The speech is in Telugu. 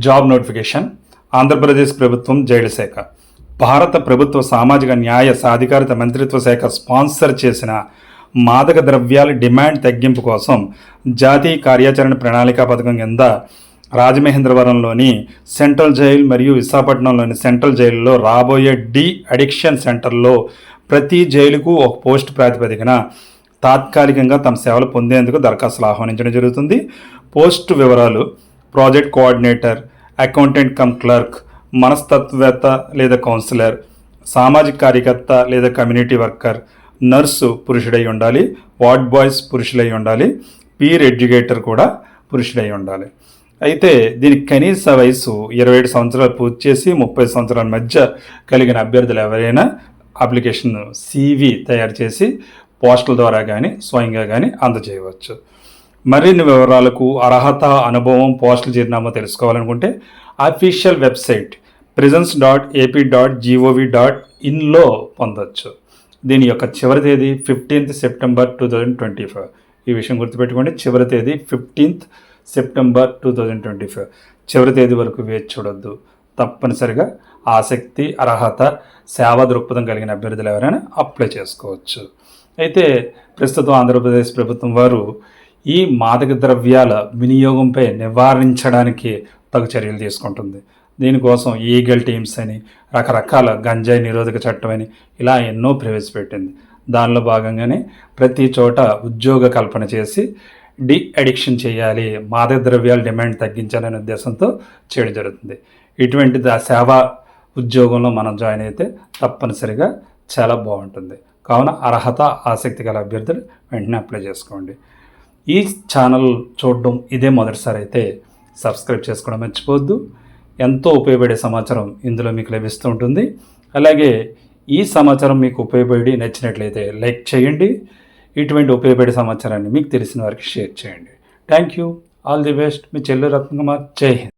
Job notification. ఆంధ్రప్రదేశ్ ప్రభుత్వం జైలు శాఖ, భారత ప్రభుత్వ సామాజిక న్యాయ సాధికారత మంత్రిత్వ శాఖ స్పాన్సర్ చేసిన మాదక ద్రవ్యాల డిమాండ్ తగ్గింపు కోసం జాతీయ కార్యాచరణ ప్రణాళిక పథకం కింద రాజమహేంద్రవరంలోని సెంట్రల్ జైలు మరియు విశాఖపట్నంలోని సెంట్రల్ జైలులో రాబోయే డి అడిక్షన్ సెంటర్లో ప్రతి జైలుకు ఒక పోస్ట్ ప్రాతిపదికన తాత్కాలికంగా తమ సేవలు పొందేందుకు దరఖాస్తులు ఆహ్వానించడం జరుగుతుంది. పోస్టు వివరాలు: project coordinator, accountant cum clerk, మనస్తత్వవేత్త లేదా కౌన్సిలర్, సామాజిక కార్యకర్త లేదా కమ్యూనిటీ వర్కర్, నర్సు పురుషుడై ఉండాలి, వార్డ్ బాయ్స్ పురుషులై ఉండాలి, పీర్ ఎడ్యుకేటర్ కూడా పురుషుడై ఉండాలి. అయితే దీనికి కనీస వయసు 27 సంవత్సరాలు పూర్తి చేసి 30 సంవత్సరాల మధ్య కలిగిన అభ్యర్థులు ఎవరైనా అప్లికేషన్ CV తయారు చేసి పోస్టుల ద్వారా కానీ స్వయంగా కానీ అందజేయవచ్చు. మరిన్ని వివరాలకు అర్హత, అనుభవం, పోస్టుల చిరునామా తెలుసుకోవాలనుకుంటే అఫీషియల్ వెబ్సైట్ prisons.ap.gov.inలో పొందవచ్చు. దీని యొక్క చివరి తేదీ 15th September 2025. ఈ విషయం గుర్తుపెట్టుకోండి, చివరి తేదీ 15th September 2025. చివరి తేదీ వరకు వేచి చూడొద్దు. తప్పనిసరిగా ఆసక్తి, అర్హత, సేవా దృక్పథం కలిగిన అభ్యర్థులు ఎవరైనా అప్లై చేసుకోవచ్చు. అయితే ప్రస్తుతం ఆంధ్రప్రదేశ్ ప్రభుత్వం వారు ఈ మాదక ద్రవ్యాల వినియోగంపై నివారించడానికి తగు చర్యలు తీసుకుంటుంది. దీనికోసం ఈగల్ టీమ్స్ అని, రకరకాల గంజాయి నిరోధక చట్టం అని ఇలా ఎన్నో ప్రవేశపెట్టింది. దానిలో భాగంగానే ప్రతి చోట ఉద్యోగ కల్పన చేసి డి అడిక్షన్ చేయాలి, మాదక ద్రవ్యాల డిమాండ్ తగ్గించాలనే ఉద్దేశంతో చేయడం జరుగుతుంది. ఇటువంటి సేవా ఉద్యోగంలో మనం జాయిన్ అయితే తప్పనిసరిగా చాలా బాగుంటుంది. కావున అర్హత, ఆసక్తి గల అభ్యర్థులు వెంటనే అప్లై చేసుకోండి. ఈ ఛానల్ చూడడం ఇదే మొదటిసారి అయితే సబ్స్క్రైబ్ చేసుకోవడం మర్చిపోవద్దు. ఎంతో ఉపయోగపడే సమాచారం ఇందులో మీకు లభిస్తూ ఉంటుంది. అలాగే ఈ సమాచారం మీకు ఉపయోగపడి నచ్చినట్లయితే లైక్ చేయండి. ఇటువంటి ఉపయోగపడే సమాచారాన్ని మీకు తెలిసిన వారికి షేర్ చేయండి. Thank you. All the best. మీ చెల్లు రత్నకుమార్. జై హింద్.